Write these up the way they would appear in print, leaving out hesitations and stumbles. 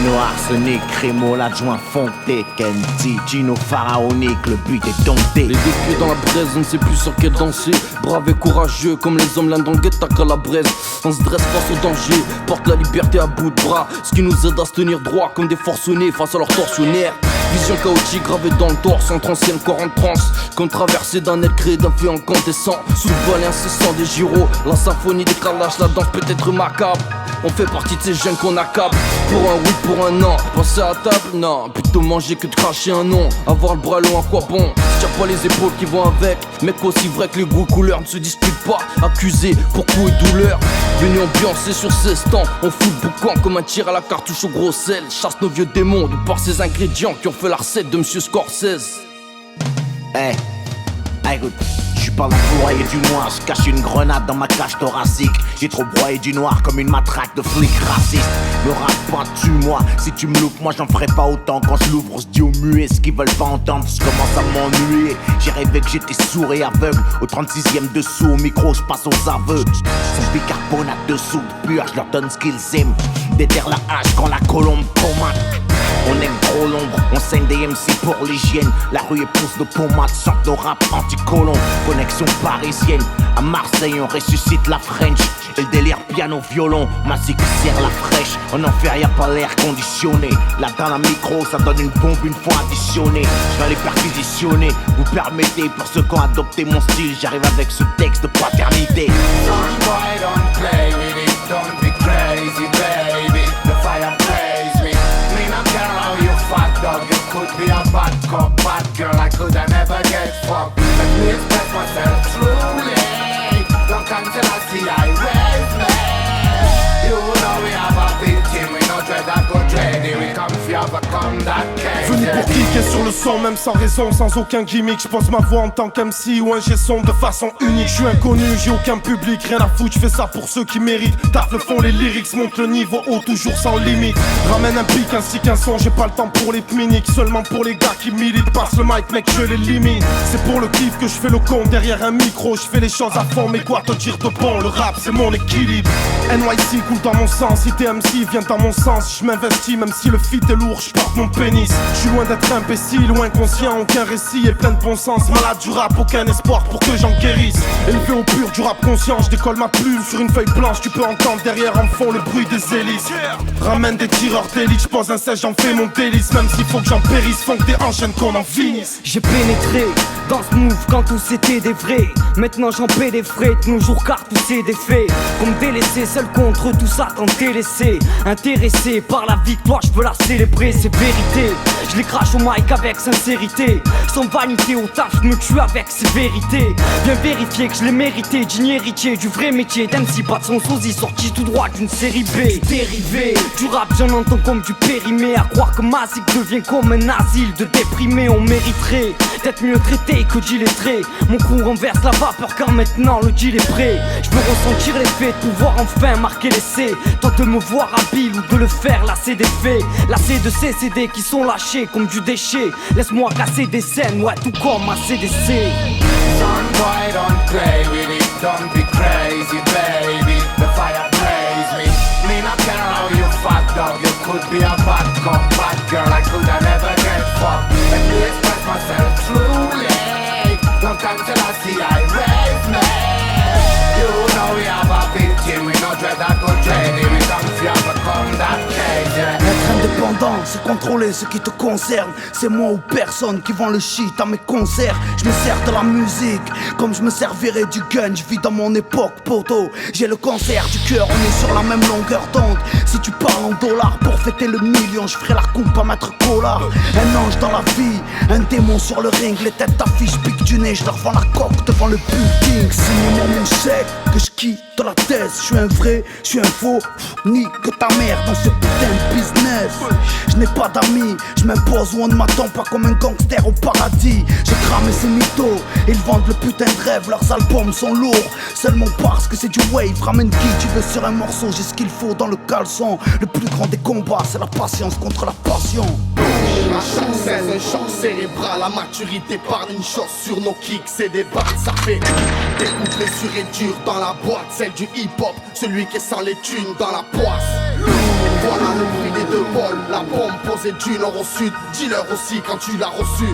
Nino arsenic, Crémo, l'adjoint Fonté, Kenty, Gino pharaonique, le but est dompté. Les deux pieds dans la braise, on ne sait plus sur quel danser. Brave et courageux, comme les hommes l'un dans le guet-tac à la braise. On se dresse face au danger, porte la liberté à bout de bras. Ce qui nous aide à se tenir droit comme des forcenés face à leurs tortionnaires. Vision chaotique gravée dans le torse, entre ancienne corps en transe. Comme traversée d'un aile créé d'un feu incandescent. Sous le voile incessant des gyros, la symphonie des carrelages, la danse peut être macabre. On fait partie de ces jeunes qu'on accable. Pour un oui, pour un non. Passer à table, non. Plutôt manger que de cracher un nom. Avoir le bras long, à quoi bon? Tire pas les épaules qui vont avec. Mec, aussi vrai que les goûts couleurs ne se disputent pas. Accusé pour coups et douleur. Venu ambiancer sur 16 temps. On fout le boucan comme un tir à la cartouche au gros sel. Chasse nos vieux démons de par ces ingrédients qui ont fait la recette de Monsieur Scorsese. Hey, écoute, je suis pas là pour broyer du noir, je cache une grenade dans ma cage thoracique. J'ai trop broyé du noir comme une matraque de flic raciste. Me rate pas, tue-moi, si tu me loupes, moi j'en ferai pas autant. Quand je l'ouvre, on se dit aux muets ce qu'ils veulent pas entendre. Je commence à m'ennuyer, j'ai rêvé que j'étais sourd et aveugle. Au 36e dessous, au micro, je passe aux aveux. Son bicarbonate dessous, pur, je leur donne ce qu'ils aiment. Déterre la hache quand la colombe comate. On aime trop l'ombre, on saigne des MC pour l'hygiène. La rue épouse nos pommades, chante nos rap anti-colons. Connexion parisienne, à Marseille on ressuscite la French. Et le délire piano-violon, Mazik serre la fraîche. En enfer y'a pas l'air conditionné. Là dans la micro ça donne une bombe une fois additionnée. Je vais les perquisitionner, vous permettez. Pour ceux qui ont adopté mon style, j'arrive avec ce texte de paternité. Don't boy, don't play with it, don't be crazy baby. The fire plays me. Me not care how you fat dog. You could be a bad cop, bad girl. I could never get fucked. Let me express myself truly. Don't come till I see I raise me. You know we have a big team. We know dread that go dready. We come for you, overcome that case. Venu pour cliquer sur le son, même sans raison, sans aucun gimmick. Je pose ma voix en tant qu'MC ou un G-son de façon unique. Je suis inconnu, j'ai aucun public, rien à foutre. Je fais ça pour ceux qui méritent. Taf le fond, les lyrics montent le niveau haut, toujours sans limite. Ramène un pic ainsi qu'un son, j'ai pas le temps pour les miniques. Seulement pour les gars qui militent. Passe le mic, mec, je les limite. C'est pour le kiff que je fais le con derrière un micro. Je fais les choses à fond, mais quoi te dire de bon? Le rap, c'est mon équilibre. NYC coule dans mon sang, si t'es MC, viens dans mon sens. Je m'investis, même si le feat est lourd, je porte mon pénis. Je suis loin d'être imbécile ou inconscient, aucun récit est plein de bon sens. Malade du rap, aucun espoir pour que j'en guérisse. Élevé au pur du rap conscient, je décolle ma plume sur une feuille blanche. Tu peux entendre derrière en fond le bruit des hélices. Ramène des tireurs d'élite, je pose un sèche, j'en fais mon délice. Même s'il faut que j'en périsse, faut que des enchaînes qu'on en finisse. J'ai pénétré dans ce move quand tout c'était des vrais. Maintenant j'en paie des frais, de nos jours car tout c'est des faits. Comme délaissé, seul contre tout ça quand t'es laissé. Intéressé par la victoire, je veux la célébrer, c'est vérité. Je les crache au mic avec sincérité. Sans vanité au taf, je me tue avec sévérité. Viens vérifier que je l'ai mérité, digne héritier du vrai métier d'MC, pas de son sosie, sorti tout droit d'une série B. Dérivé du rap, j'en entends comme du périmé. À croire que Mazik devient comme un asile de déprimés. On mériterait d'être mieux traité que d'illettré. Mon crew renverse la vapeur car maintenant le deal est prêt. Je veux ressentir l'effet de pouvoir enfin marquer l'essai. Tant de me voir habile ou de le faire lasser des faits. Lasser de ces CD qui sont lâchés comme du déchet. Laisse-moi casser des scènes, ouais tout comme un CDC. Son boy, don't play with it, don't be crazy baby. The fire plays me. Me not care how you fat dog. You could be a bad cop, bad girl. I could never get fucked. Let me express myself truly. Don't come till I see I raise me. You know we have a big team. We know dread that go dready. We come for you, overcome that case, yeah. Être indépendant, c'est contrôler ce qui te concerne. C'est moi ou personne qui vend le shit à mes concerts. Je me sers de la musique comme je me servirais du gun. Je vis dans mon époque, poteau. J'ai le cancer du cœur, on est sur la même longueur d'onde. Si tu parles en dollars pour fêter le million, je ferai la coupe à mettre collard. Un ange dans la vie, un démon sur le ring. Les têtes d'affiche piquent du nez, je leur vends la coque devant le building. Signe-moi mon chèque, que je quitte la thèse. Je suis un vrai, je suis un faux. Nique ta mère dans ce putain de business. Je n'ai pas d'amis, je m'impose où on ne m'attend pas comme un gangster au paradis. J'ai cramé ces mythos, ils vendent le putain de rêve. Leurs albums sont lourds, seulement parce que c'est du wave. Ramène qui tu veux sur un morceau, j'ai ce qu'il faut dans le caleçon. Le plus grand des combats, c'est la patience contre la passion. La chance c'est un choc cérébral. La maturité parle une chose sur nos kicks. C'est des battes, ça fait des couplets sur et durs dans la boîte. Celle du hip-hop, celui qui est sans les thunes dans la poisse. Voilà le bruit des de bol. La bombe posée du nord au sud, dis-leur aussi quand tu l'as reçu.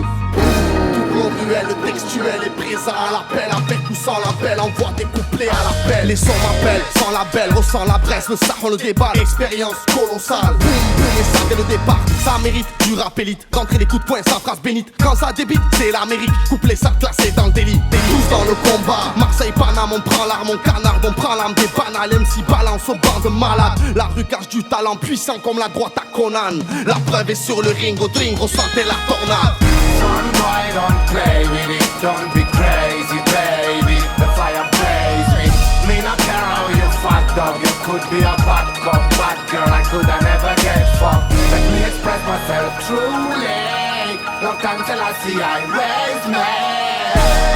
Double ruelle, le textuel est présent à l'appel. Avec ou sans label, envoie des couplets à l'appel. Les sons m'appellent, sans label, ressent la Bresse. Le sac, le débat, expérience colossale. Boum, boum, et ça dès le départ, ça mérite du rap élite. D'entrer des coups de poing, sa phrase bénite. Quand ça débite, c'est l'Amérique. Couplet, ça classé dans le délit. Tous dans le combat, Marseille, Paname, on prend l'arme, on canarde, on prend l'arme des banales. MC balance au banc de malade. La rue cache du talent puissant comme la droite à Conan. La preuve est sur le ring, au drink, ressentez la tornade. Son boy, don't play with it, don't be crazy, baby. The fire blaze me. Me not care how you fucked up. You could be a bad cop, bad girl. I coulda never get fucked. Let me express myself truly. Long time till I see I raise me.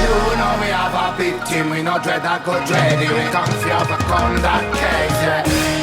You know we have a big team. We no dread, I go dready. We come for overcome that case, yeah.